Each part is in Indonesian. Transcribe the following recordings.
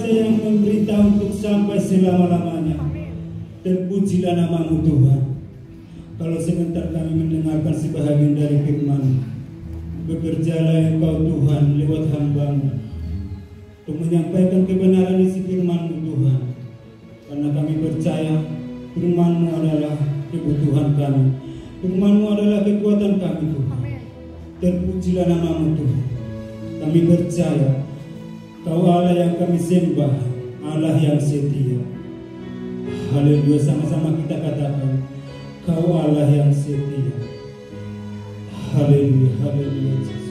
saja yang memberita untuk sampai selama-lamanya. Terpujilah nama-Mu Tuhan. Kalau sebentar kami mendengarkan sebahagian dari firman, bekerjalah Engkau Tuhan lewat hamba-Mu untuk menyampaikan kebenaran isi firman-Mu Tuhan. Karena kami percaya firman-Mu adalah kebutuhan kami. Firman-Mu adalah kekuatan kami Tuhan. Terpujilah nama-Mu Tuhan. Kami percaya Kau Allah yang kami sembah, Allah yang setia. Haleluya, sama-sama kita katakan, Kau Allah yang setia. Haleluya, haleluya Yesus.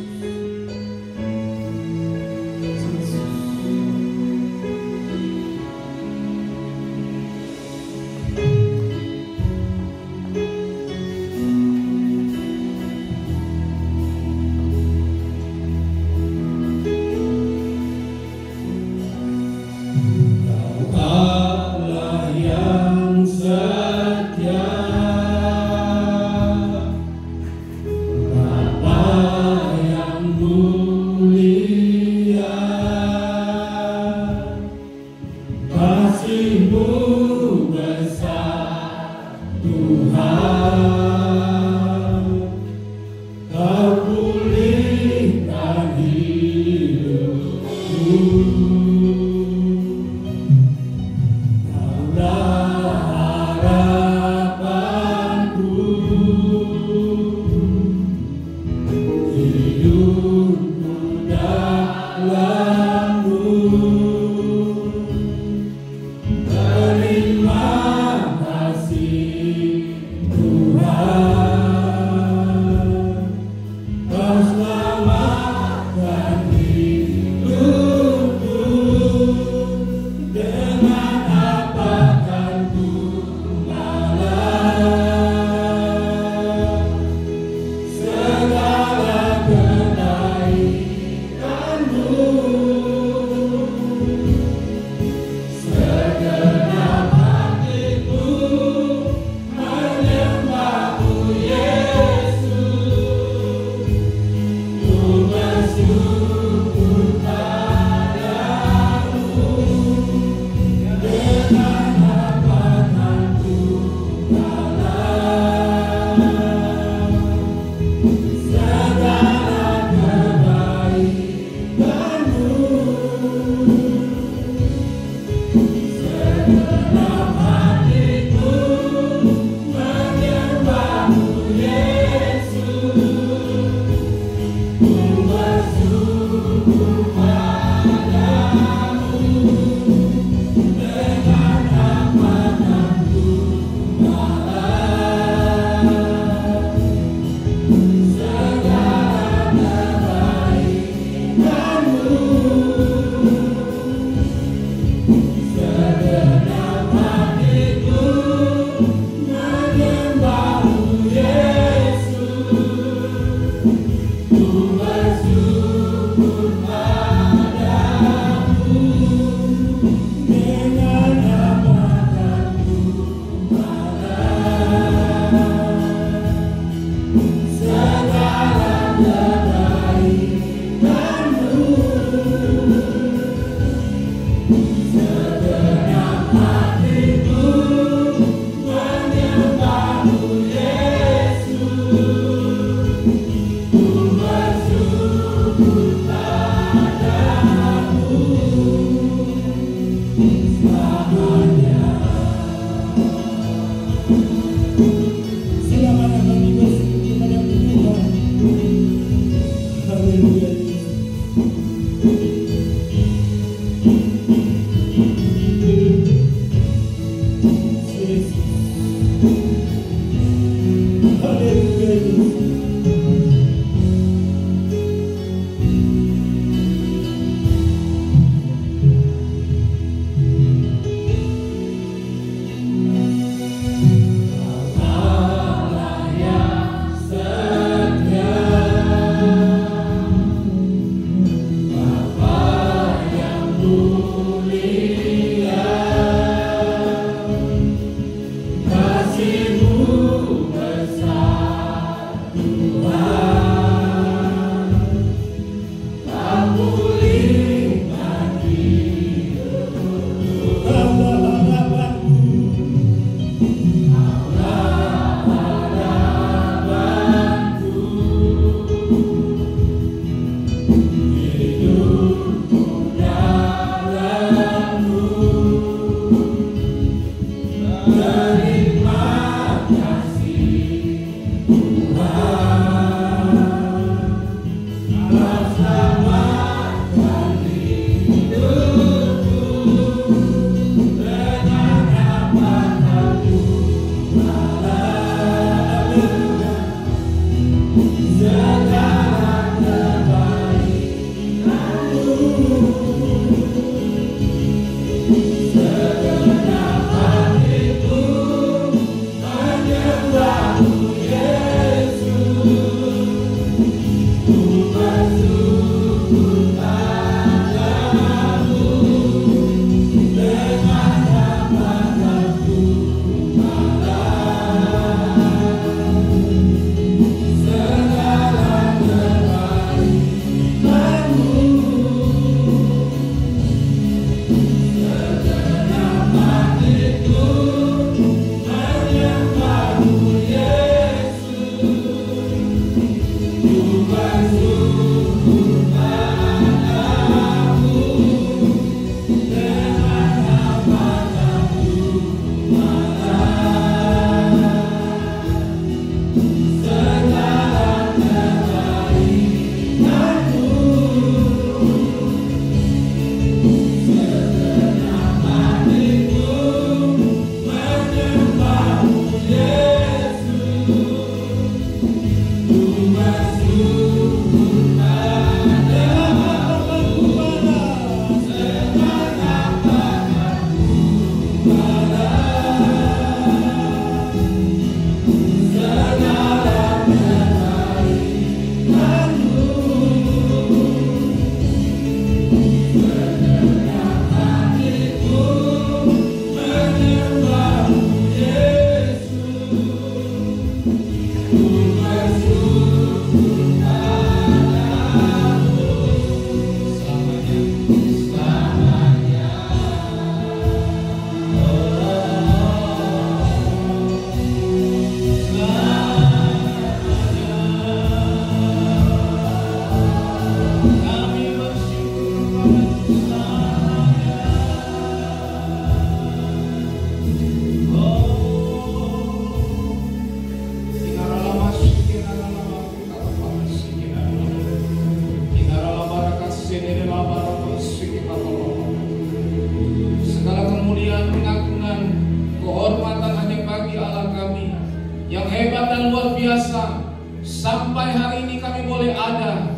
hebat dan luar biasa. Sampai hari ini kami boleh ada,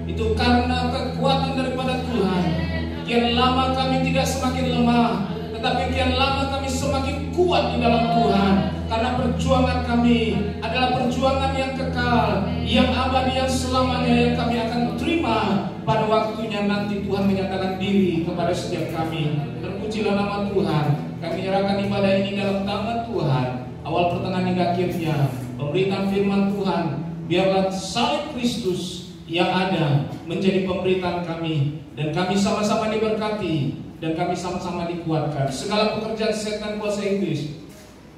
itu karena kekuatan daripada Tuhan. Kian lama kami tidak semakin lemah, tetapi kian lama kami semakin kuat di dalam Tuhan. Karena perjuangan kami adalah perjuangan yang kekal, yang abadi, yang selamanya, yang kami akan terima pada waktunya nanti Tuhan menyatakan diri kepada setiap kami. Terpujilah nama Tuhan. Kami menyerahkan ibadah ini dalam tangan Tuhan, awal pertengahan hingga akhirnya. Pemberitaan firman Tuhan, biarlah salib Kristus yang ada menjadi pemberitaan kami, dan kami sama-sama diberkati, dan kami sama-sama dikuatkan. Segala pekerjaan setan kuasa iblis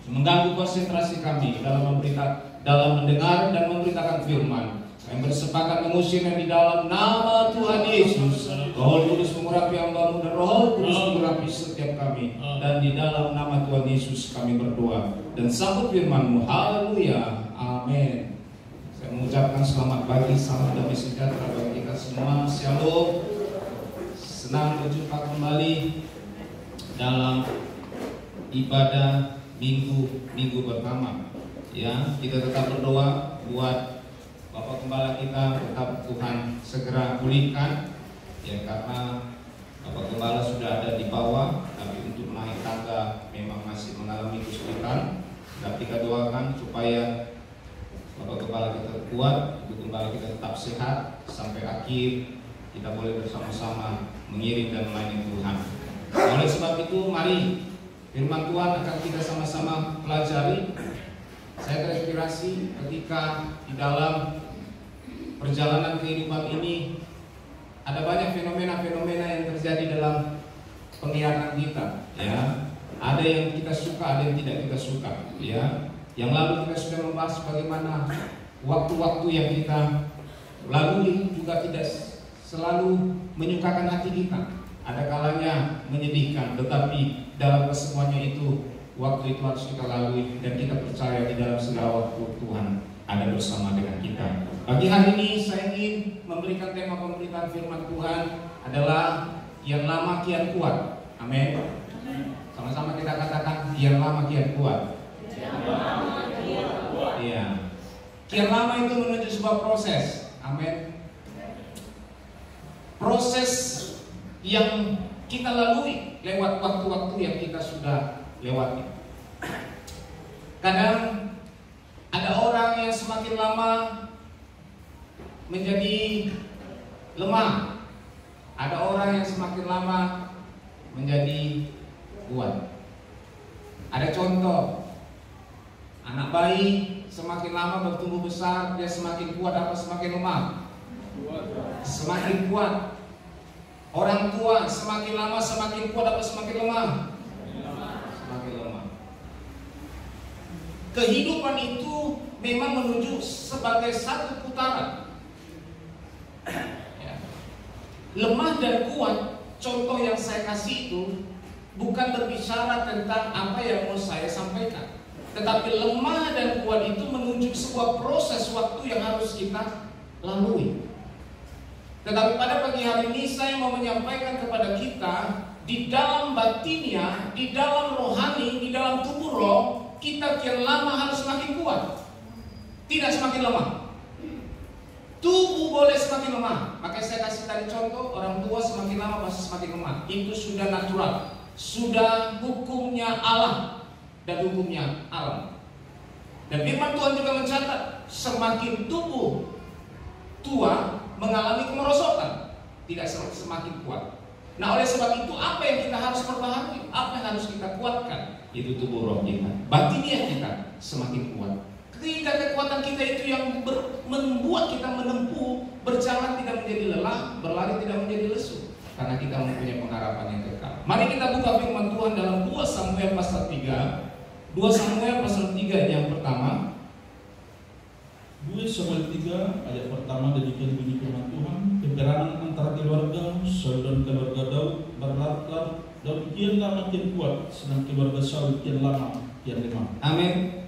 mengganggu konsentrasi kami dalam mendengar dan memberitakan firman. Kami bersepakat mengusirnya di dalam nama Tuhan Yesus. Roh Kudus mengurapi hamba-Mu, dan Roh Kudus mengurapi setiap kami. Dan di dalam nama Tuhan Yesus kami berdoa dan sambut firman-Mu. Haleluya. Amin. Saya mengucapkan selamat pagi, salam damai sejahtera bagi kita semua. Shalom. Senang berjumpa kembali dalam ibadah minggu pertama. Ya, kita tetap berdoa buat Bapak Gembala kita, tetap Tuhan segera pulihkan. Ya, karena Bapak Gembala sudah ada di bawah, tapi untuk naik tangga memang masih mengalami kesulitan. Dan kita doakan supaya Bapak Gembala kita kuat, Ibu Gembala kita tetap sehat sampai akhir kita boleh bersama-sama mengiring dan melayani Tuhan. Oleh sebab itu, mari firman Tuhan akan kita sama-sama pelajari. Saya terinspirasi ketika di dalam perjalanan kehidupan ini ada banyak fenomena-fenomena yang terjadi dalam penglihatan kita. Ya, ada yang kita suka, ada yang tidak kita suka. Ya, yang lalu kita sudah membahas bagaimana waktu-waktu yang kita lalui juga tidak selalu menyukakan hati kita. Ada kalanya menyedihkan, tetapi dalam kesemuanya itu, waktu itu harus kita lalui, dan kita percaya di dalam segala waktu Tuhan ada bersama dengan kita. Pagi hari ini saya ingin memberikan tema pemberitaan firman Tuhan adalah yang lama kian kuat. Amin. Sama-sama kita katakan yang lama kian kuat. Iya. Kian lama itu menuju sebuah proses. Amin. Proses yang kita lalui lewat waktu-waktu yang kita sudah lewati. Kadang ada orang yang semakin lama menjadi lemah. Ada orang yang semakin lama menjadi kuat. Ada contoh, anak bayi semakin lama bertumbuh besar, dia semakin kuat apa semakin lemah? Semakin kuat. Orang tua semakin lama semakin kuat apa semakin lemah? Semakin lemah. Kehidupan itu memang menuju sebagai satu putaran. Ya. Lemah dan kuat, contoh yang saya kasih itu bukan berbicara tentang apa yang mau saya sampaikan, tetapi lemah dan kuat itu menuju sebuah proses waktu yang harus kita lalui. Tetapi pada pagi hari ini saya mau menyampaikan kepada kita, di dalam batinnya, di dalam rohani, di dalam tubuh roh, kita kian lama harus semakin kuat, tidak semakin lemah. Tubuh boleh semakin lemah. Makanya saya kasih tadi contoh, orang tua semakin lama pasti semakin lemah. Itu sudah natural, sudah hukumnya Allah dan hukumnya alam. Dan firman Tuhan juga mencatat, semakin tubuh tua mengalami kemerosotan, tidak semakin kuat. Nah, oleh sebab itu apa yang kita harus perbaharui, apa yang harus kita kuatkan, itu tubuh roh kita, batiniah kita semakin kuat. Ketika kekuatan kita itu yang membuat kita menempuh, berjalan tidak menjadi lelah, berlari tidak menjadi lesu, karena kita mempunyai pengharapan yang kekal. Mari kita buka firman Tuhan dalam 2 Samuel pasal 3. 2 Samuel pasal 3 yang pertama. 2 Samuel 3 ayat pertama, demikian bunyi firman Tuhan. Peperangan antara keluarga Saul dan keluarga Daud berlarut-larut. Daud kian lama kian kuat, sedang keluarga Saul kian lama kian lemah. Amin.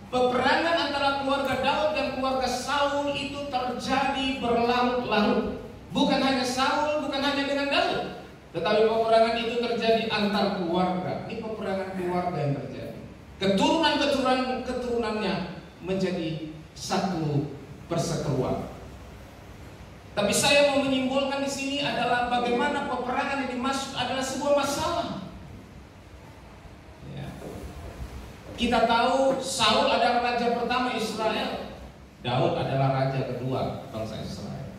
Peperangan antara keluarga Daud dan keluarga Saul itu terjadi berlarut-larut. Bukan hanya Saul, bukan hanya dengan Daud, tetapi peperangan itu terjadi antar keluarga. Ini peperangan keluarga yang terjadi. Keturunannya menjadi satu perseteruan. Tapi saya mau menyimpulkan di sini adalah bagaimana peperangan yang dimaksud adalah sebuah masalah. Ya. Kita tahu Saul adalah raja pertama Israel, Daud adalah raja kedua bangsa Israel.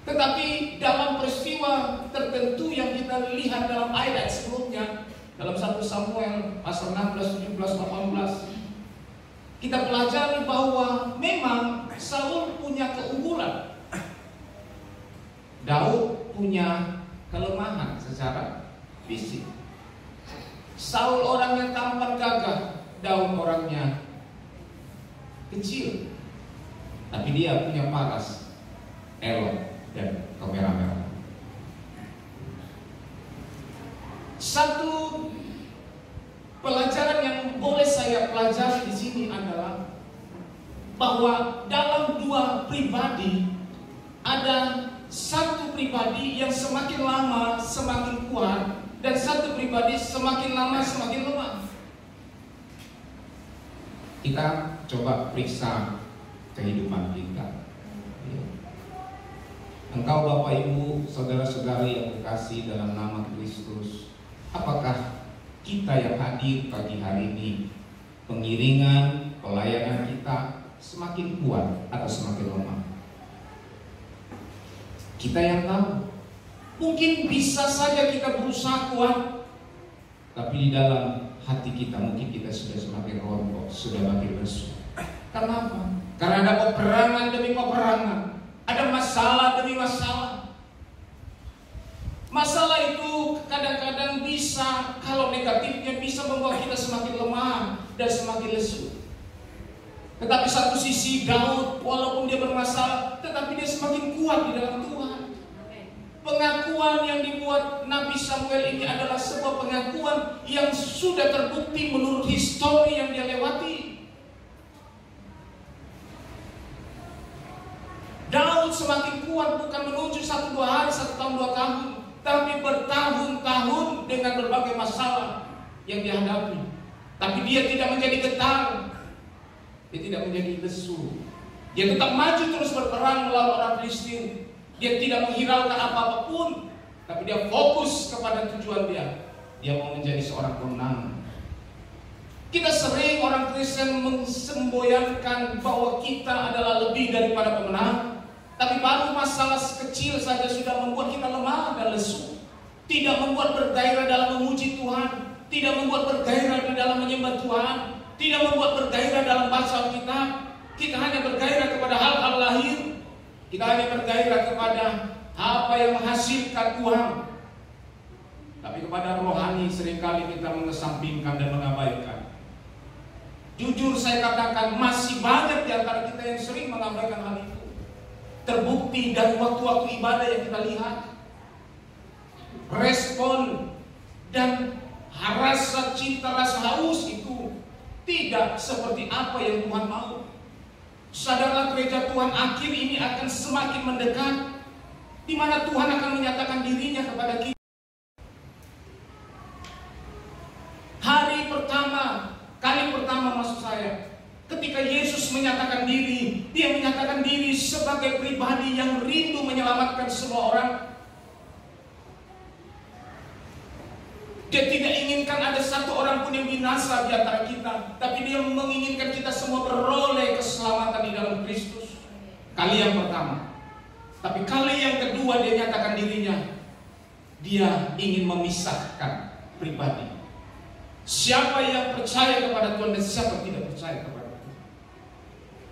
Tetapi dalam peristiwa tertentu yang kita lihat dalam ayat sebelumnya, dalam 1 Samuel pasal 16, 17, 18, kita pelajari bahwa memang Saul punya keunggulan. Daud punya kelemahan secara fisik. Saul orang yang tampan gagah, Daud orangnya kecil, tapi dia punya paras elok dan kemerah-merah. Satu pelajaran yang boleh saya pelajari di sini adalah bahwa dalam dua pribadi ada satu pribadi yang semakin lama semakin kuat dan satu pribadi semakin lama semakin lemah. Kita coba periksa kehidupan kita. Engkau Bapak Ibu, saudara-saudari yang kekasih dalam nama Kristus, apakah kita yang hadir pagi hari ini, pengiringan, pelayanan kita semakin kuat atau semakin lemah? Kita yang tahu. Mungkin bisa saja kita berusaha kuat, tapi di dalam hati kita mungkin kita sudah semakin rontok, sudah makin lesu. Kenapa? Karena ada peperangan demi peperangan, ada masalah demi masalah. Masalah itu kadang-kadang bisa, kalau negatifnya bisa membuat kita semakin lemah dan semakin lesu. Tetapi satu sisi Daud, walaupun dia bermasalah, tetapi dia semakin kuat di dalam Tuhan. Pengakuan yang dibuat Nabi Samuel ini adalah sebuah pengakuan yang sudah terbukti menurut histori yang dia lewati. Daud semakin kuat bukan menuju 1-2 hari, 1 tahun, 2 tahun, tapi bertahun-tahun dengan berbagai masalah yang dihadapi. Tapi dia tidak menjadi getar, dia tidak menjadi lesu. Dia tetap maju terus berperang melawan orang Filistin. Dia tidak menghiraukan apapun, tapi dia fokus kepada tujuan dia. Dia mau menjadi seorang pemenang. Kita sering orang Kristen mensemboyankan bahwa kita adalah lebih daripada pemenang, tapi baru masalah kecil saja sudah membuat kita lemah dan lesu. Tidak membuat bergairah dalam memuji Tuhan, tidak membuat bergairah di dalam menyembah Tuhan, tidak membuat bergairah dalam baca Alkitab. Kita hanya bergairah kepada hal-hal lahir. Kita hanya bergairah kepada apa yang menghasilkan uang. Tapi kepada rohani seringkali kita mengesampingkan dan mengabaikan. Jujur saya katakan masih banyak di antara kita yang sering mengabaikan hal itu. Terbukti dari waktu-waktu ibadah yang kita lihat. Respon dan rasa cinta, rasa haus itu tidak seperti apa yang Tuhan mau. Sadarlah gereja Tuhan akhir ini akan semakin mendekat, di mana Tuhan akan menyatakan dirinya kepada kita. Kali pertama maksud saya, ketika Yesus menyatakan diri, dia menyatakan diri sebagai pribadi yang rindu menyelamatkan semua orang. Dia tidak inginkan ada satu orang pun yang binasa di antara kita, tapi dia menginginkan kita semua beroleh keselamatan di dalam Kristus. Kali yang pertama. Tapi kali yang kedua dia nyatakan dirinya, dia ingin memisahkan pribadi. Siapa yang percaya kepada Tuhan dan siapa tidak percaya kepada Tuhan.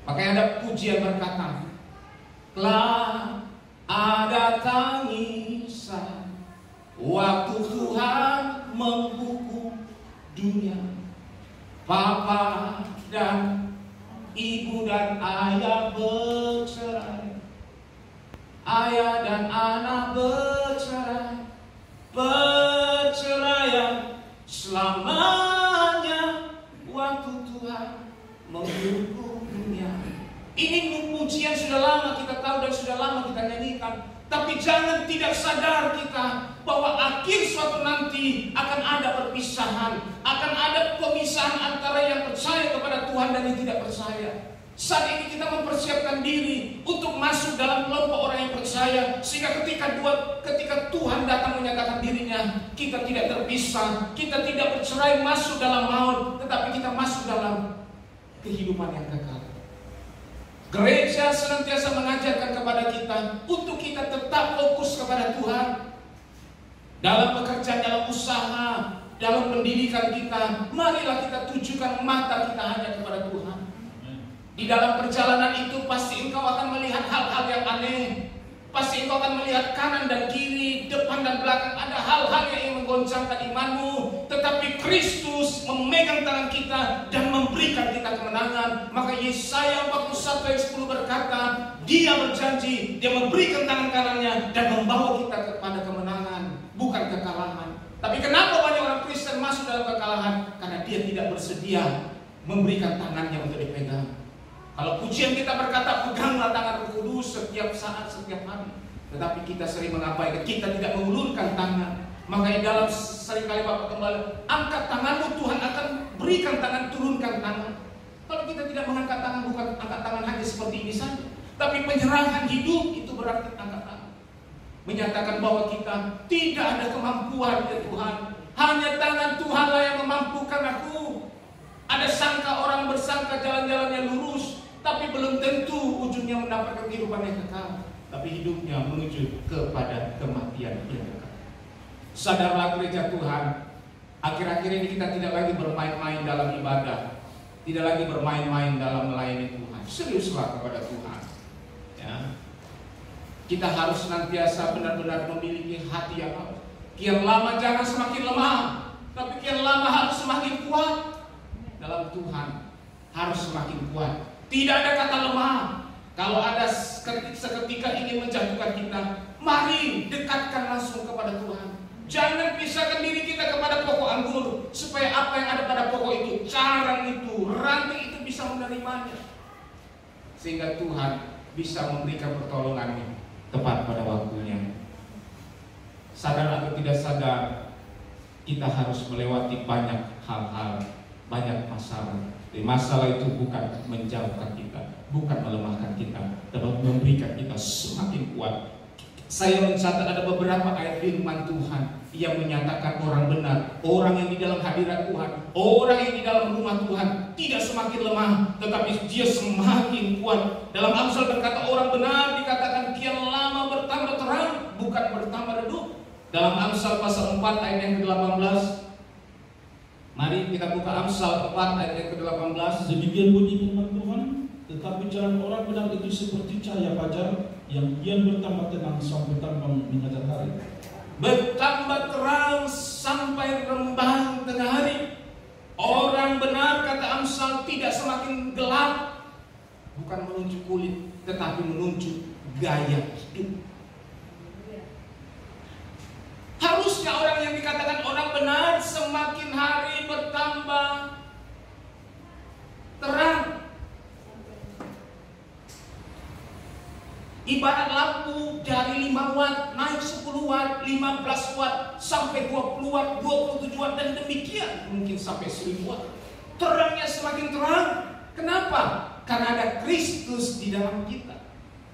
Makanya ada pujian berkata, telah ada tangisan waktu Tuhan menghukum dunia. Papa dan ibu dan ayah bercerai, ayah dan anak bercerai, perceraian selamanya waktu Tuhan menghukum dunia. Ini pujian sudah lama kita tahu dan sudah lama kita nyanyikan. Tapi jangan tidak sadar kita bahwa akhir suatu nanti akan ada perpisahan, akan ada pemisahan pemisahan antara yang percaya kepada Tuhan dan yang tidak percaya. Saat ini kita mempersiapkan diri untuk masuk dalam kelompok orang yang percaya, sehingga ketika Tuhan datang menyatakan dirinya, kita tidak terpisah, kita tidak bercerai masuk dalam maut, tetapi kita masuk dalam kehidupan yang kekal. Gereja senantiasa mengajarkan kepada kita untuk kita tetap fokus kepada Tuhan. Dalam pekerjaan, dalam usaha, dalam pendidikan kita, marilah kita tujukan mata kita hanya kepada Tuhan. Di dalam perjalanan itu pasti engkau akan melihat hal-hal yang aneh. Pasti engkau akan melihat kanan dan kiri, depan dan belakang. Ada hal-hal yang menggoncangkan imanmu. Tetapi Kristus memegang tangan kita dan memberikan kita kemenangan. Maka Yesaya 41 ayat 10 berkata, Dia berjanji, Dia memberikan tangan kanannya dan membawa kita kepada kemenangan, bukan kekalahan. Tapi kenapa banyak orang Kristen masuk dalam kekalahan? Karena dia tidak bersedia memberikan tangannya untuk dipegang. Kalau pujian kita berkata, peganglah tangan Roh Kudus setiap saat, setiap hari. Tetapi kita sering mengabaikan, kita tidak mengulurkan tangan. Makanya dalam seringkali Bapak kembali, angkat tanganmu, Tuhan akan berikan tangan, turunkan tangan. Kalau kita tidak mengangkat tangan, bukan angkat tangan hanya seperti ini saja, tapi penyerahan hidup itu berarti angkat tangan. Menyatakan bahwa kita tidak ada kemampuan ya Tuhan, hanya tangan Tuhanlah yang memampukan aku. Ada sangka orang bersangka jalan-jalannya lurus, tapi belum tentu ujungnya mendapatkan kehidupan yang kekal, tapi hidupnya menuju kepada kematian yang kekal. Sadarlah gereja Tuhan, akhir-akhir ini kita tidak lagi bermain-main dalam ibadah, tidak lagi bermain-main dalam melayani Tuhan. Seriuslah kepada Tuhan ya. Kita harus senantiasa benar-benar memiliki hati yang halus. Kian lama jangan semakin lemah, tapi kian lama harus semakin kuat dalam Tuhan, harus semakin kuat. Tidak ada kata lemah. Kalau ada seketika ingin menjatuhkan kita, mari dekatkan langsung kepada Tuhan. Jangan pisahkan diri kita kepada pokok anggur, supaya apa yang ada pada pokok itu, carang itu, ranting itu bisa menerimanya, sehingga Tuhan bisa memberikan pertolongannya tepat pada waktunya. Sadar atau tidak sadar, kita harus melewati banyak hal-hal, banyak masalah. Jadi masalah itu bukan menjauhkan kita, bukan melemahkan kita, tapi memberikan kita semakin kuat. Saya mencatat ada beberapa ayat firman Tuhan yang menyatakan orang benar, orang yang di dalam hadirat Tuhan, orang yang di dalam rumah Tuhan tidak semakin lemah, tetapi dia semakin kuat. Dalam Amsal berkata orang benar dikatakan kian lama bertambah terang, bukan bertambah redup. Dalam Amsal pasal 4 ayat yang ke-18, mari kita buka Amsal 4 ayat yang ke-18. Demikian bunyi firman Tuhan, tetapi jalan orang benar itu seperti cahaya fajar yang kian bertambah tenang sampai tambang menghadap hari. Bertambah terang sampai rembang tengah hari. Orang benar kata Amsal tidak semakin gelap, bukan menunjuk kulit, tetapi menunjuk gaya hidup. Harusnya orang yang dikatakan orang benar semakin hari bertambah terang. Ibarat lampu dari 5 watt naik 10 watt, 15 watt sampai 20 watt, 27 watt dan demikian mungkin sampai 1000 watt. Terangnya semakin terang. Kenapa? Karena ada Kristus di dalam kita.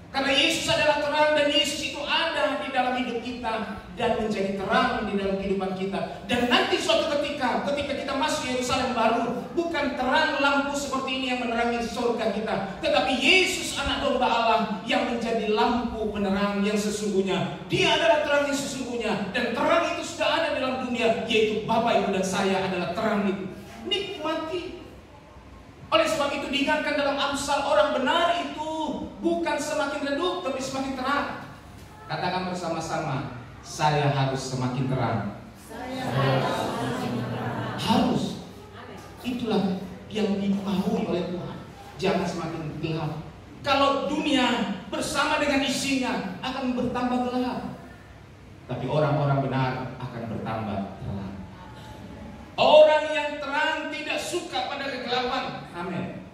Karena Yesus adalah terang dan Yesus itu ada di dalam hidup kita dan menjadi terang di dalam kehidupan kita. Dan nanti suatu ketika kita masuk Yerusalem baru, bukan terang lampu seperti ini yang menerangi surga kita, tetapi Yesus anak domba Allah yang menjadi lampu penerang yang sesungguhnya. Dia adalah terang yang sesungguhnya, dan terang itu sudah ada dalam dunia, yaitu Bapak, Ibu dan saya adalah terang itu. Nikmati. Oleh sebab itu diingatkan dalam Amsal, orang benar itu bukan semakin redup tapi semakin terang. Katakan bersama-sama, saya harus semakin terang. Harus. Itulah yang dimaui oleh Tuhan. Jangan semakin gelap. Kalau dunia bersama dengan isinya akan bertambah gelap, tapi orang-orang benar akan bertambah terang. Orang yang terang tidak suka pada kegelapan. Amin.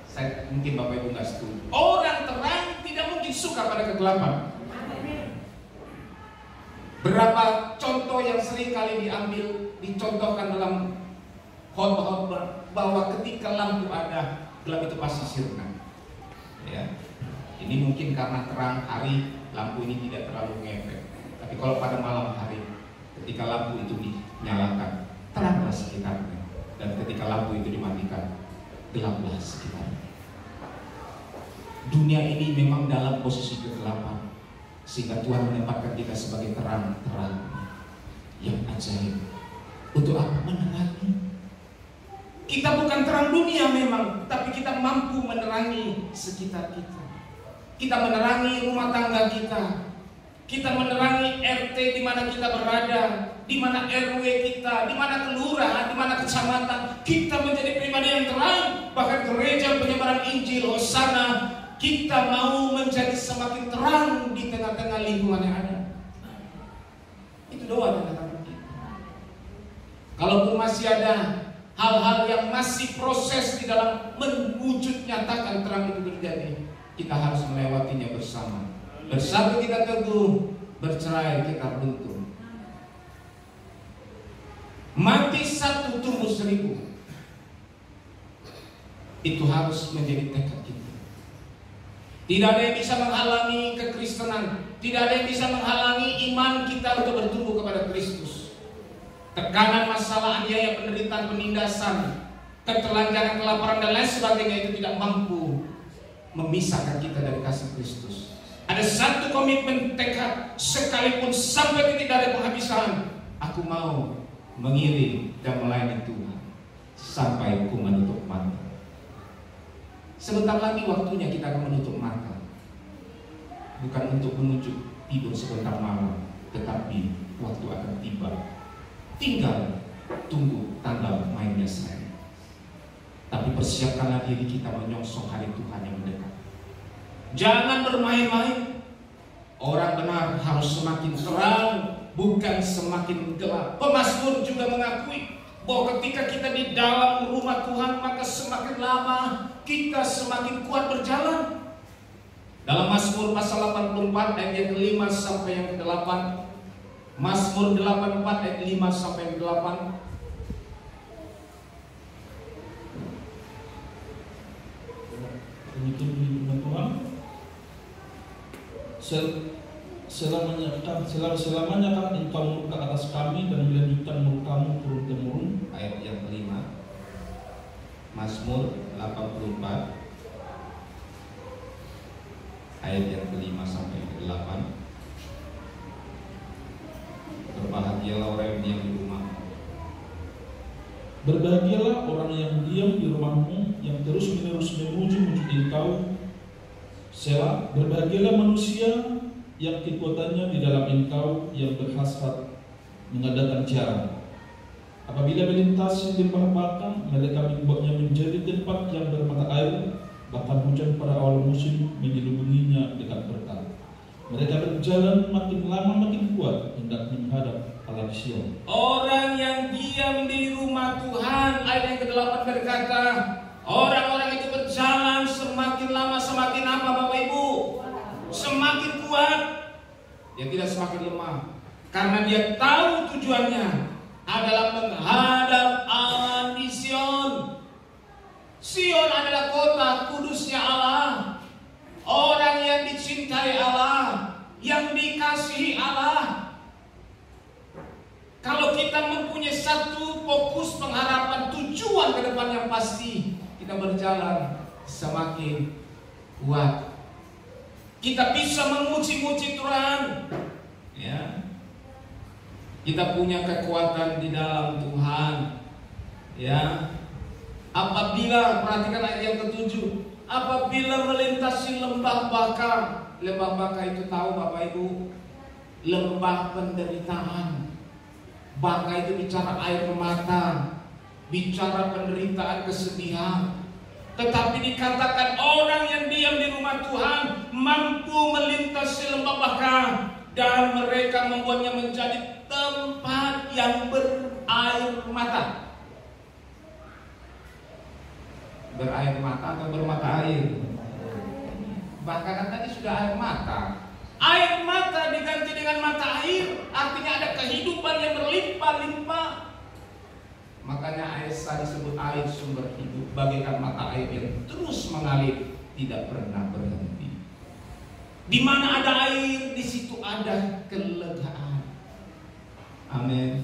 Saya mungkin Bapak Ibu nggak setuju. Orang terang tidak mungkin suka pada kegelapan. Berapa contoh yang sering kali dicontohkan dalam khotbah bahwa ketika lampu ada, gelap itu pasti sirna. Ya, ini mungkin karena terang hari lampu ini tidak terlalu ngefek. Tapi kalau pada malam hari, ketika lampu itu dinyalakan, teranglah sekitarnya. Dan ketika lampu itu dimatikan, gelaplah sekitarnya. Dunia ini memang dalam posisi kegelapan, sehingga Tuhan menempatkan kita sebagai terang-terang yang ajaib. Untuk apa? Menerangi. Kita bukan terang dunia memang, tapi kita mampu menerangi sekitar kita. Kita menerangi rumah tangga kita. Kita menerangi RT di mana kita berada, di mana RW kita, di mana kelurahan, di mana kecamatan. Kita menjadi pribadi yang terang. Bahkan gereja penyebaran Injil Hosana, kita mau menjadi semakin terang di tengah-tengah lingkungan yang ada. Itu doa dan harapan kita. Kalaupun masih ada hal-hal yang masih proses di dalam mewujud nyatakan terang itu terjadi, kita harus melewatinya bersama. Bersatu kita teguh, bercerai kita runtuh. Mati satu tumbuh 1000. Itu harus menjadi tekad kita. Tidak ada yang bisa menghalangi kekristenan. Tidak ada yang bisa menghalangi iman kita untuk bertumbuh kepada Kristus. Tekanan masalah, aniaya, penderitaan, penindasan, ketelanjangan, kelaparan dan lain sebagainya itu tidak mampu memisahkan kita dari kasih Kristus. Ada satu komitmen tekad, sekalipun sampai titik dari penghabisan, aku mau mengiring dan melayani Tuhan sampai aku menutup mata. Sebentar lagi waktunya kita akan menutup mata. Bukan untuk menuju tidur sebentar malam, tetapi waktu akan tiba. Tinggal tunggu tanggal mainnya saya. Tapi persiapkanlah diri kita menyongsong hari Tuhan yang mendekat. Jangan bermain-main. Orang benar harus semakin terang, bukan semakin gelap. Pemazmur juga mengakui bahwa ketika kita di dalam rumah Tuhan, maka semakin lama kita semakin kuat berjalan. Dalam Mazmur pasal 84 ayat yang ke-5 sampai yang ke-8. Mazmur 84 ayat 5 sampai yang ke-8. Demikian firman Tuhan. Selamanya kan engkau murka atas kami dan melanjutkan murkamu turun-temurun. Ayat yang ke-5, Mazmur 84 ayat yang ke-5 sampai ke-8. Berbahagialah orang yang diam di rumahmu. Berbahagialah orang yang diam di rumahmu, yang terus-menerus memuji-muji engkau. Selah. Berbahagialah manusia yang kekuatannya di dalam engkau, yang berhasrat mengadakan jalan. Apabila melintasi lembah Baka, mereka membuatnya menjadi tempat yang bermata air. Bahkan hujan pada awal musim menyelubunginya dekat berkat. Mereka berjalan makin lama makin kuat hendak menghadap Allah di Sion. Orang yang diam di rumah Tuhan, ayat yang ke-8 berkata, orang-orang itu berjalan semakin lama semakin apa Bapak Ibu? Semakin kuat. Dia tidak semakin lemah. Karena dia tahu tujuannya adalah menghadap Allah di Sion. Sion adalah kota kudusnya Allah. Orang yang dicintai Allah, yang dikasihi Allah. Kalau kita mempunyai satu fokus pengharapan, tujuan ke depan yang pasti, kita berjalan semakin kuat. Kita bisa memuji-muji Tuhan. Ya. Kita punya kekuatan di dalam Tuhan. Ya. Apabila, perhatikan ayat yang ke-7, apabila melintasi lembah Baka. Lembah Baka itu tahu Bapak Ibu, lembah penderitaan. Baka itu bicara air mata, bicara penderitaan, kesedihan. Tetapi dikatakan orang yang diam di rumah Tuhan mampu melintasi lembah Baka, dan mereka membuatnya menjadi tempat yang berair mata. Berair mata atau bermata air? Bahkan kan tadi sudah air mata. Air mata diganti dengan mata air, artinya ada kehidupan yang berlimpah-limpah. Makanya Esa disebut air sumber hidup, bagaikan mata air yang terus mengalir, tidak pernah berhenti. Di mana ada air, di situ ada kelegaan. Amin.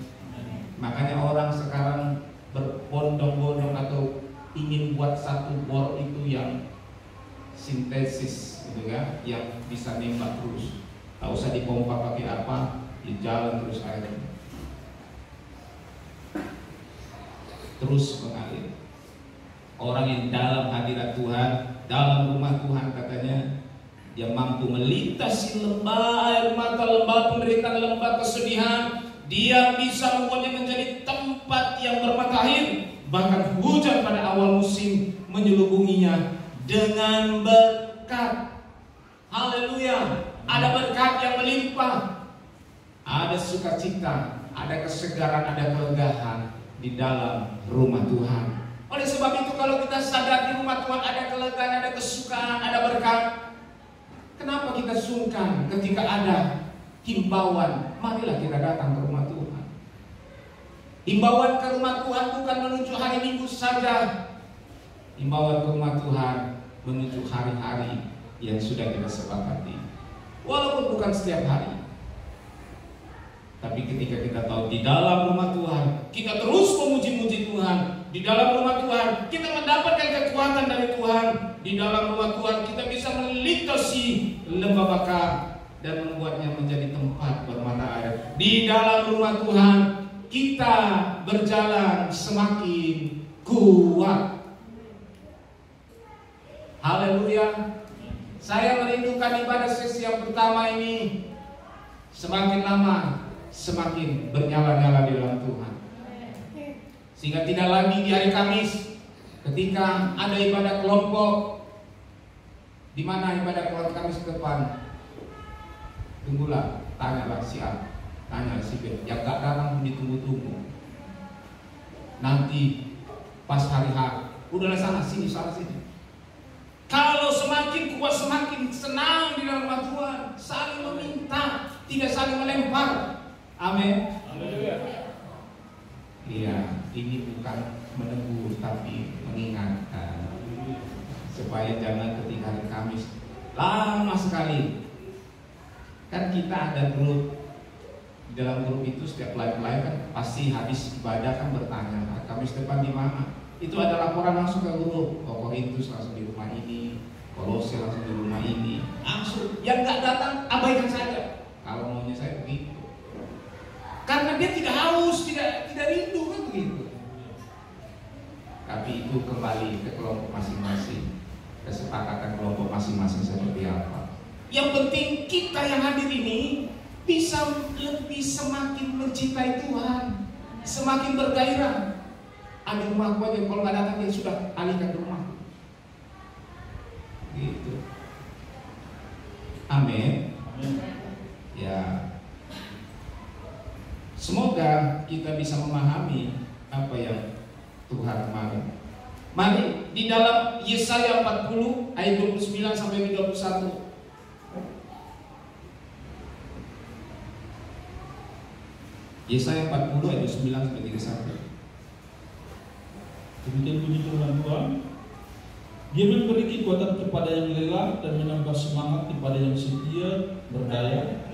Makanya orang sekarang berbondong-bondong atau ingin buat satu bor itu yang sintesis, gitu kan, yang bisa nembak terus. Tak usah dipompa pakai apa, di jalan terus air terus mengalir. Orang yang dalam hadirat Tuhan, dalam rumah Tuhan, katanya dia mampu melintasi lembah air mata, lembah penderitaan, lembah kesedihan. Dia bisa membuatnya menjadi tempat yang bermata air. Bahkan hujan pada awal musim menyelubunginya dengan berkat. Haleluya. Ada berkat yang melimpah, ada sukacita, ada kesegaran, ada kelegaan di dalam rumah Tuhan. Oleh sebab itu, kalau kita sadar di rumah Tuhan ada kelegaan, ada kesukaan, ada berkat, kenapa kita sungkan ketika ada himbauan? Marilah kita datang ke rumah Tuhan. Himbauan ke rumah Tuhan bukan menuju hari Minggu saja. Himbauan ke rumah Tuhan menuju hari-hari yang sudah kita sepakati. Walaupun bukan setiap hari, tapi ketika kita tahu di dalam rumah Tuhan kita terus memuji-muji Tuhan, di dalam rumah Tuhan kita mendapatkan kekuatan dari Tuhan, di dalam rumah Tuhan kita bisa melintasi lembah bakar dan membuatnya menjadi tempat bermata air. Di dalam rumah Tuhan kita berjalan semakin kuat. Haleluya. Saya merindukan ibadah sesi yang pertama ini semakin lama semakin bernyala-nyala di dalam Tuhan. Sehingga tidak lagi di hari Kamis ketika ada ibadah kelompok. Di mana ibadah kelompok Kamis ke depan? Tunggulah, tanyalah si A, tanya si B. Yang gak datang ditunggu-tunggu. Nanti pas hari H, udahlah sana sini, sana sini. Kalau semakin kuat, semakin senang di dalam rumah Tuhan, saling meminta, tidak saling melempar. Amin. Iya, ini bukan menegur tapi mengingatkan supaya jangan ketika hari Kamis lama sekali. Kan kita ada grup, di dalam grup itu setiap pelayan kan pasti habis ibadah kan bertanya, Kamis depan di mana? Itu ada laporan langsung ke grup. Korintus langsung di rumah ini, Kolose langsung di rumah ini, langsung. Yang nggak datang abaikan saja. Kalau maunya saya begitu. Karena dia tidak haus, tidak rindu kan begitu. Tapi itu kembali ke kelompok masing-masing, kesepakatan kelompok masing-masing seperti apa. Yang penting kita yang hadir ini bisa lebih semakin mencintai Tuhan, semakin bergairah. Ada rumahku aja, kalau nggak datang dia sudah alihkan ke rumah. Gitu. Amin. Ya. Semoga kita bisa memahami apa yang Tuhan mau. Mari di dalam Yesaya 40 ayat 29 sampai 31. Yesaya 40 ayat 29 sampai 31. Demikian bunyi firman Tuhan. Dia memberi kekuatan kepada yang lelah dan menambah semangat kepada yang setia berdaya.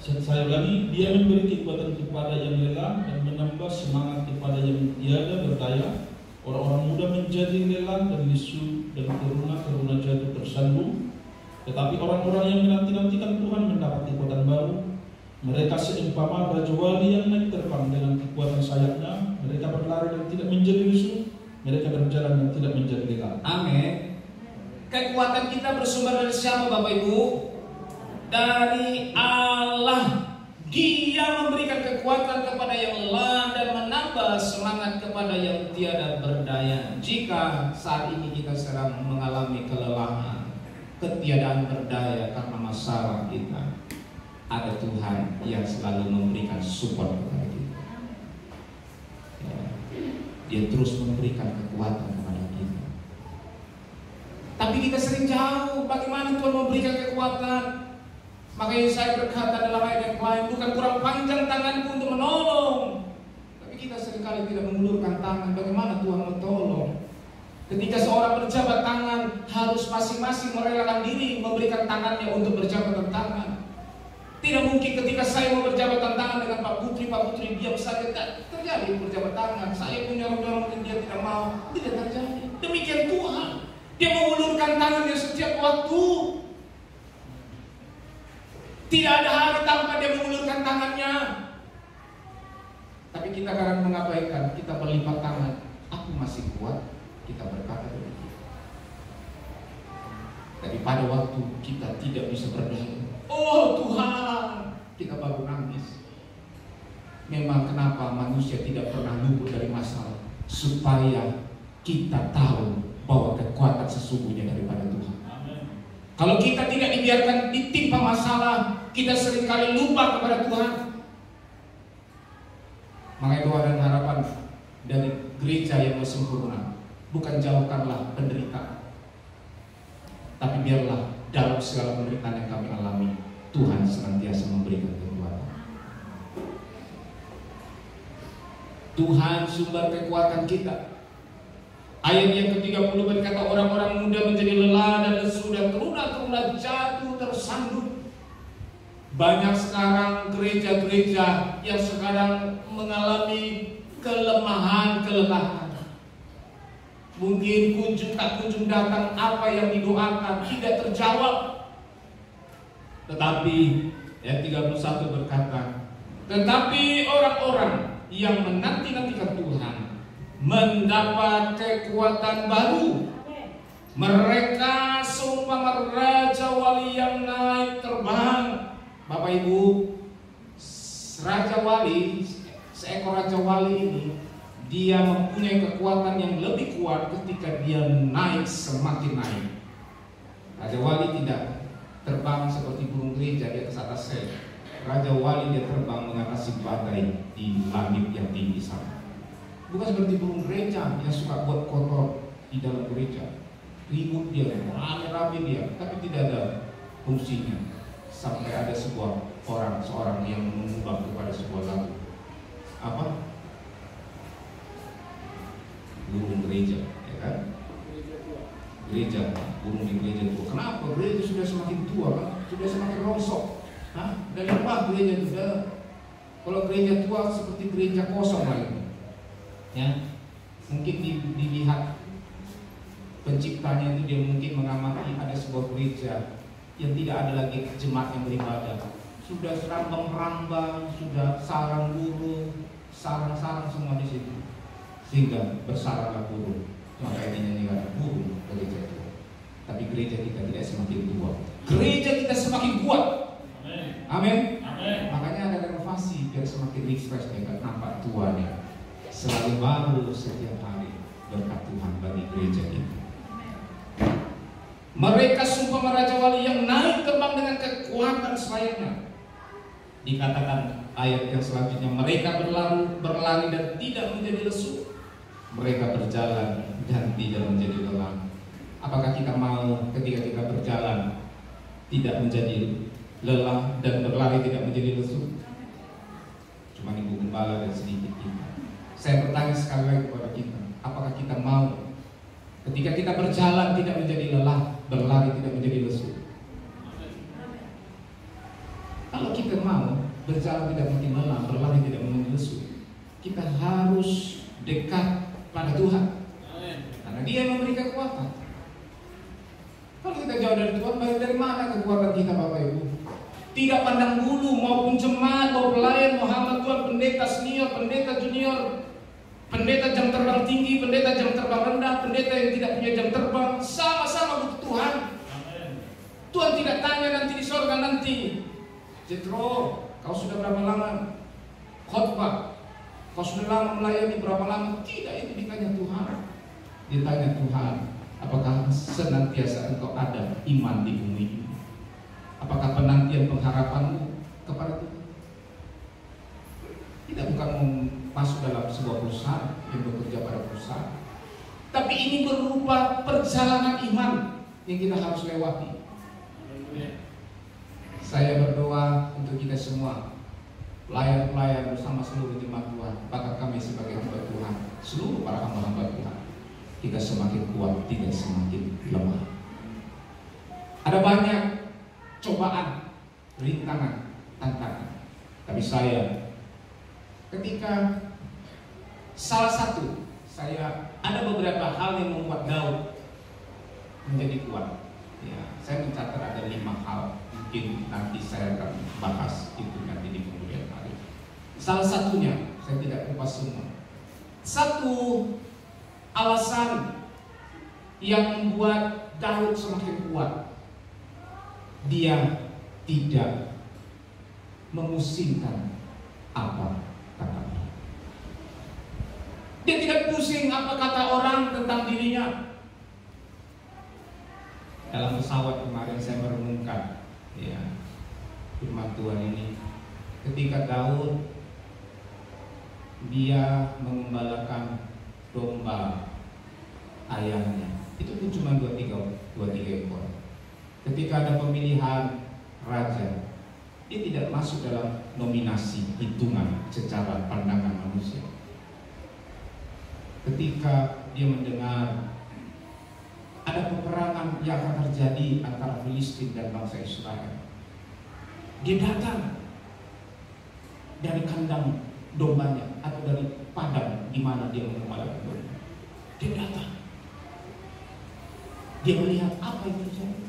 Saya ulangi, dia memberi kekuatan kepada yang lelah dan menambah semangat kepada yang tiada berdaya. Orang-orang muda menjadi lelah dan lesu dan teruna-teruna jatuh tersandung. Tetapi orang-orang yang menanti-nantikan Tuhan mendapat kekuatan baru. Mereka seumpama rajawali yang naik terbang dengan kekuatan sayapnya. Mereka berlari dan tidak menjadi lesu. Mereka berjalan dan tidak menjadi lelah. Amin. Kekuatan kita bersumber dari siapa, Bapak Ibu? Dari Allah. Dia memberikan kekuatan kepada yang lelah dan menambah semangat kepada yang tiada berdaya. Jika saat ini kita sedang mengalami kelelahan, ketiadaan berdaya karena masalah kita, ada Tuhan yang selalu memberikan support kepada kita. Ya. Dia terus memberikan kekuatan kepada kita. Tapi kita sering jauh, bagaimana Tuhan memberikan kekuatan? Makanya saya berkata dalam ayat yang lain, bukan kurang panjang tanganku untuk menolong, tapi kita seringkali tidak mengulurkan tangan. Bagaimana Tuhan mau tolong? Ketika seorang berjabat tangan, harus masing-masing merelakan diri memberikan tangannya untuk berjabatan tangan. Tidak mungkin ketika saya mau berjabatan tangan dengan Pak Putri diam saja. Tak terjadi berjabat tangan. Saya punya orang-orang dan dia tidak mau. Tidak terjadi. Demikian Tuhan. Dia mengulurkan tangannya setiap waktu. Tidak ada hari tanpa dia mengulurkan tangannya. Tapi kita kadang mengabaikan. Kita berlipat tangan. Aku masih kuat. Kita berkata demikian. Tapi pada waktu kita tidak bisa berdaya, oh Tuhan, kita baru nangis. Memang kenapa manusia tidak pernah luput dari masalah? Supaya kita tahu bahwa kekuatan sesungguhnya daripada Tuhan. Amen. Kalau kita tidak dibiarkan ditimpa masalah, kita seringkali lupa kepada Tuhan. Makanya doa dan harapan dari gereja yang sempurna, bukan jauhkanlah penderitaan, tapi biarlah dalam segala penderitaan yang kami alami, Tuhan senantiasa memberikan kekuatan. Tuhan sumber kekuatan kita. Ayat yang ke-30 berkata, orang-orang muda menjadi lelah dan lesu dan teruna-teruna jatuh tersandung. Banyak sekarang gereja-gereja yang sekarang mengalami kelemahan, kelelahan. Mungkin tak kunjung datang apa yang didoakan tidak terjawab. Tetapi ayat 31 berkata, tetapi orang-orang yang menanti-nantikan Tuhan mendapat kekuatan baru. Mereka seumpama raja wali yang naik terbang. Bapak Ibu, raja wali, seekor raja wali ini, dia mempunyai kekuatan yang lebih kuat ketika dia naik, semakin naik. Raja wali tidak terbang seperti burung gereja di atas sel. Raja wali dia terbang mengatasi badai di langit yang tinggi sana. Bukan seperti burung gereja yang suka buat kotor di dalam gereja. Ribut dia, rame-rame dia, tapi tidak ada fungsinya. Sampai ada seorang yang mengubah kepada sebuah lagu. Apa? Burung gereja, ya kan? Gereja, burung di gereja tua. Kenapa? Gereja sudah semakin tua, kan? Sudah semakin rongsok. Dari apa gereja itu? Kalau gereja tua seperti gereja kosong lagi. Ya, mungkin dilihat penciptanya itu, dia mungkin mengamati ada sebuah gereja yang tidak ada lagi jemaat yang beribadah. Sudah serambang-rambang, sudah sarang burung, sarang-sarang semua di situ. Sehingga bersaranglah burung. Maka ini dinyanyikan burung gereja tua. Tapi gereja kita tidak semakin tua. Gereja kita semakin kuat. Amin. Makanya ada renovasi biar semakin refresh, dan nampak tuanya. Selalu baru setiap hari berkat Tuhan bagi gereja kita. Mereka sumpah raja wali yang naik terbang dengan kekuatan sayapnya. Dikatakan ayat yang selanjutnya, mereka berlari dan tidak menjadi lesu. Mereka berjalan dan tidak menjadi lelah. Apakah kita mau ketika kita berjalan tidak menjadi lelah dan berlari tidak menjadi lesu? Cuma ibu gembala dan sedikit kita. Saya bertanya sekali lagi kepada kita, apakah kita mau ketika kita berjalan tidak menjadi lelah, berlari tidak menjadi lesu? Kalau kita mau berjalan tidak menjadi lelah, berlari tidak menjadi lesu, kita harus dekat pada Tuhan. Karena Dia yang memberi kekuatan. Kalau kita jauh dari Tuhan, dari mana kekuatan kita, Bapak Ibu? Tidak pandang bulu, maupun jemaat, maupun pelayan, Muhammad Tuhan, pendeta senior, pendeta junior, pendeta jam terbang tinggi, pendeta jam terbang rendah, pendeta yang tidak punya jam terbang, sama-sama butuh Tuhan. Tuhan tidak tanya nanti di surga nanti, Jethro, kau sudah berapa lama khotbah? Kau sudah lama melayani, berapa lama? Tidak, itu ditanya Tuhan. Ditanya Tuhan, apakah senantiasa engkau ada iman di bumi ini? Apakah penantian pengharapanmu kepada Tuhan? Kita bukan mau masuk dalam sebuah perusahaan yang bekerja pada perusahaan, tapi ini berupa perjalanan iman yang kita harus lewati. Saya berdoa untuk kita semua, pelayan-pelayan bersama seluruh jemaat Tuhan, bahkan kami sebagai hamba Tuhan, seluruh para hamba-hamba Tuhan, kita semakin kuat, tidak semakin lemah. Ada banyak cobaan, rintangan, tantangan. Tapi saya, ketika ada beberapa hal yang membuat Daud menjadi kuat. Ya, saya mencatat ada 5 hal. Mungkin nanti saya akan bahas itu nanti di kemudian hari. Salah satunya, saya tidak kupas semua. Satu alasan yang membuat Daud semakin kuat, dia tidak memusingkan apa kata orang. Dia tidak pusing apa kata orang tentang dirinya. Dalam pesawat kemarin saya merenungkan, ya, firman Tuhan ini. Ketika Daud dia mengembalakan domba ayahnya, itu pun cuma 2-3 ekor. Ketika ada pemilihan raja, dia tidak masuk dalam nominasi hitungan secara pandangan manusia. Ketika dia mendengar ada peperangan yang akan terjadi antara Filistin dan bangsa Israel, dia datang dari kandang dombanya atau dari padang di mana dia mengembalakan domba. Dia datang. Dia melihat apa yang terjadi.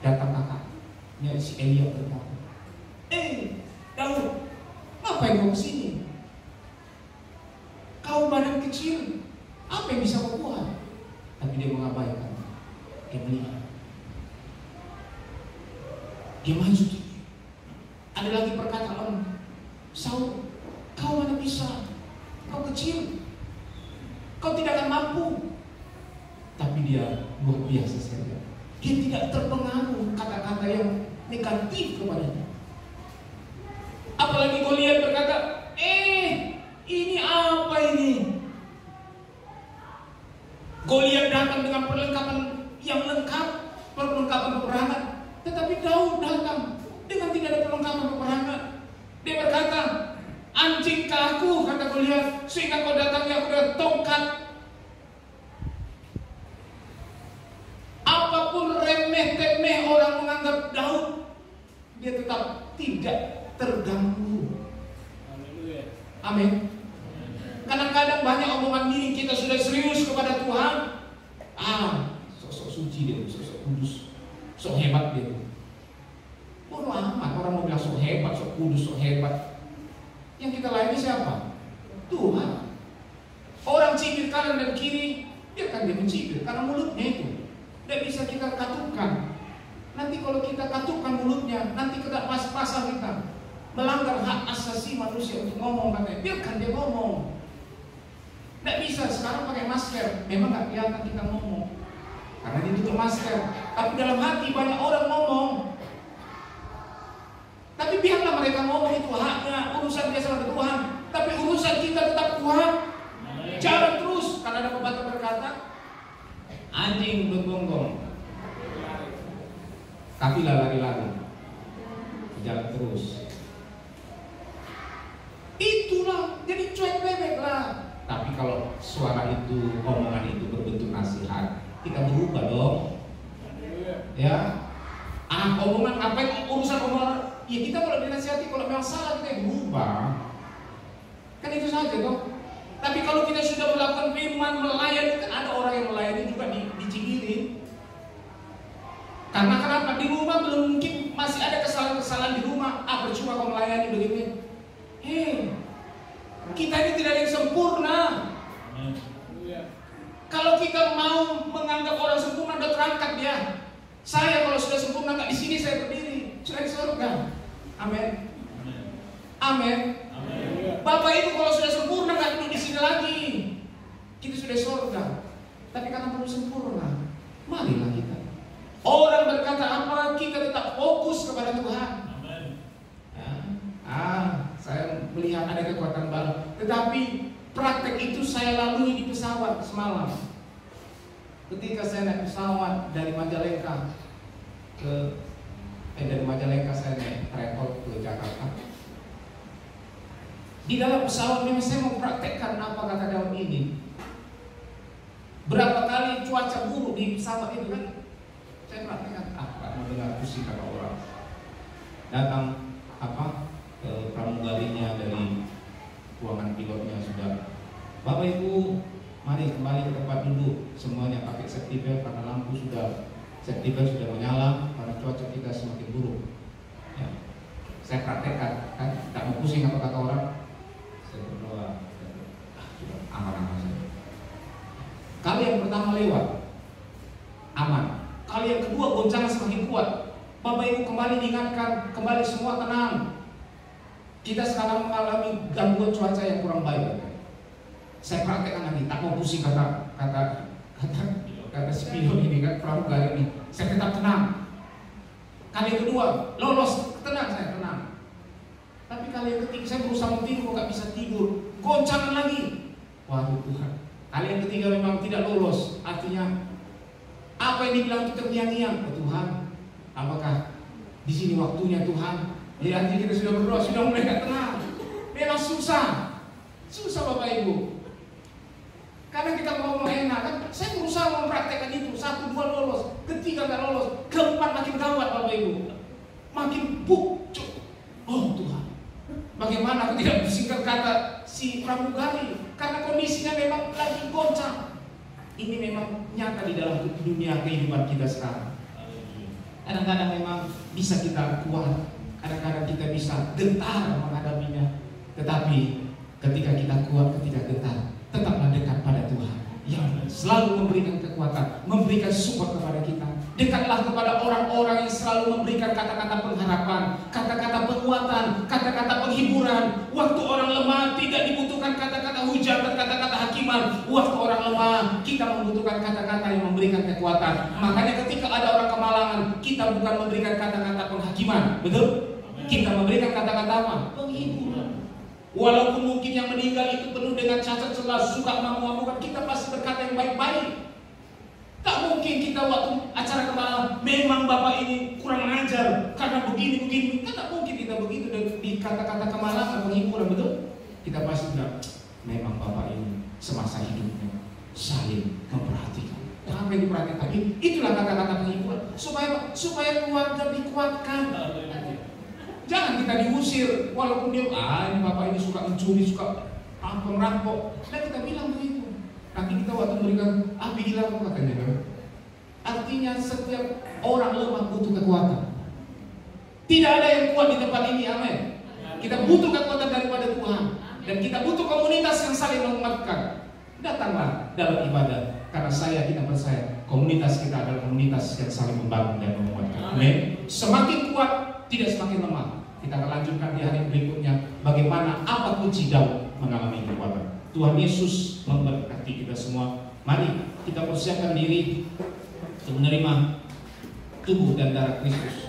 Datang kakaknya si Eliab berkata, Daud, ngapain kau kesini? Kau badan kecil, apa yang bisa kau buat? Tapi dia mengabaikan. Dia melihat. Dia maju. Ada lagi perkataan, Saul, kau mana bisa? Kau kecil, kau tidak akan mampu. Tapi dia luar biasa saja. Dia tidak terpengaruh kata-kata yang negatif kepadanya. Apalagi Goliat berkata, ini apa ini? Goliat datang dengan perlengkapan yang lengkap, perlengkapan peperangan. Tetapi Daud datang dengan tidak ada perlengkapan peperangan. Dia berkata, anjingkah aku, kata Goliat, sehingga kau datangnya aku dengan tongkat. Apapun remeh-temeh orang menganggap Daud, dia tetap tidak terganggu. Amin. Kadang-kadang banyak omongan diri kita sudah serius kepada Tuhan. Sok-sok suci dia, sok-sok kudus, sok hebat dia. Bodoh amat orang mau bilang sok hebat, sok kudus, sok hebat. Yang kita layani siapa? Tuhan. Orang cibir kanan dan kiri, biarkan dia mencibir karena mulutnya itu. Tidak bisa kita katukan. Nanti kalau kita katukan mulutnya, nanti kena pas-pasan kita melanggar hak asasi manusia untuk ngomong, katanya. Biarkan dia ngomong. Tidak bisa sekarang pakai masker, memang nggak kelihatan kita ngomong karena ditutup masker. Tapi dalam hati banyak orang ngomong. Tapi biarlah mereka ngomong, itu haknya, urusan dia sama Tuhan. Tapi urusan kita tetap Tuhan. Jalan terus, karena ada pepatah berkata, anjing bergonggong, kafilah lari-lari, jalan terus. Itulah, jadi cuek bebek lah. Tapi kalau suara itu, omongan itu berbentuk nasihat, kita berubah dong. Ya, omongan apa yang urusan omongan? Ya kita kalau dinasihati, kalau memang salah kita berubah. Kan itu saja toh. Tapi kalau kita sudah melakukan firman, melayani, kan ada orang yang melayani juga dicibirin. Karena kenapa? Di rumah belum mungkin masih ada kesalahan-kesalahan di rumah. Percuma kau melayani begini. Kita ini tidak ada yang sempurna. Kalau kita mau menganggap orang sempurna, udah terangkat dia. Saya kalau sudah sempurna, nggak di sini saya berdiri, sudah di surga. Amin. Amin. Bapak Ibu kalau sudah sempurna nggak duduk di sini lagi. Kita sudah surga. Tapi karena perlu sempurna, marilah kita. Orang berkata apa, kita tetap fokus kepada Tuhan. Saya melihat ada kekuatan baru. Tetapi praktek itu saya lalui di pesawat semalam. Ketika saya naik pesawat dari Majalengka dari Majalengka saya naik Di dalam pesawat memang saya mau praktekkan apa kata Daud ini. Berapa kali cuaca buruk di pesawat itu kan, saya praktekkan. Mau dengar pusing kata orang. Datang pramugarinya dari ruangan pilotnya sudah, Bapak Ibu, mari kembali ke tempat duduk. Semuanya pakai safety belt karena lampu safety belt sudah menyala karena cuaca kita semakin buruk. Ya. Saya praktekkan, kan tak mau pusing apa kata orang. Saya berdoa, sudah aman-aman saja. Kali yang pertama lewat, aman. Kali yang kedua goncangan semakin kuat. Bapak Ibu kembali diingatkan, kembali semua tenang. Kita sekarang mengalami gangguan cuaca yang kurang baik. Saya praktekkan lagi, tak mau pusing kata si pilot ini kan, pramugari ini. Saya tetap tenang. Kali kedua lolos, tenang saya tenang. Tapi kali yang ketiga saya berusaha tidur, nggak bisa tidur. Goncangan lagi. Waduh Tuhan. Kali yang ketiga memang tidak lolos. Artinya apa yang dibilang itu terngiang-ngiang. Oh Tuhan, apakah di sini waktunya Tuhan? Ya artinya kita sudah berdoa, sudah mulai gak tenang. Memang susah Bapak Ibu. Karena kita mau enak kan, saya berusaha mempraktekkan itu. 1, 2 lolos, 3 gak lolos, 4 makin gawat Bapak Ibu. Makin bukcuk. Oh Tuhan, bagaimana aku tidak bersingkat kata si pramugari, karena kondisinya memang lagi goncang. Ini memang nyata di dalam dunia kehidupan kita sekarang. Kadang-kadang memang bisa kita kuat, kadang-kadang kita bisa gentar menghadapinya. Tetapi ketika kita kuat, ketika gentar, tetaplah dekat pada Tuhan yang selalu memberikan kekuatan, memberikan support kepada kita. Dekatlah kepada orang-orang yang selalu memberikan kata-kata pengharapan, kata-kata penguatan, kata-kata penghiburan. Waktu orang lemah tidak dibutuhkan kata-kata hujat dan kata-kata hakiman. Waktu orang lemah kita membutuhkan kata-kata yang memberikan kekuatan. Makanya ketika ada orang kemalangan, kita bukan memberikan kata-kata penghakiman, betul? Kita memberikan kata-kata apa? Penghiburan. Walaupun mungkin yang meninggal itu penuh dengan cacat celah, suka mengamuk-amukan, kita pasti berkata yang baik-baik. Tak mungkin kita waktu acara kemarin memang Bapak ini kurang ajar karena begini-begini. Tak mungkin kita begitu dan di kata-kata kemalangan penghiburan, betul? Kita pasti bilang, memang Bapak ini semasa hidupnya saling memperhatikan. Apa yang diperhatikan tadi? Itulah kata-kata penghiburan supaya keluarga dikuatkan. Jangan kita diusir walaupun dia ini Bapak ini suka mencuri, suka merampok. Dan kita bilang begitu. Nanti kita waktu memberikan api hilang katanya kan. Artinya setiap orang lemah butuh kekuatan. Tidak ada yang kuat di tempat ini, amin. Kita butuh kekuatan daripada Tuhan. Dan kita butuh komunitas yang saling menguatkan. Datanglah dalam ibadah. Karena kita percaya komunitas kita adalah komunitas yang saling membangun dan menguatkan. Amin. Semakin kuat, tidak semakin lemah. Kita akan lanjutkan di hari berikutnya. Bagaimana apa kunci Daud mengalami kekuatan. Tuhan Yesus memberkati kita semua. Mari kita persiapkan diri untuk menerima tubuh dan darah Kristus.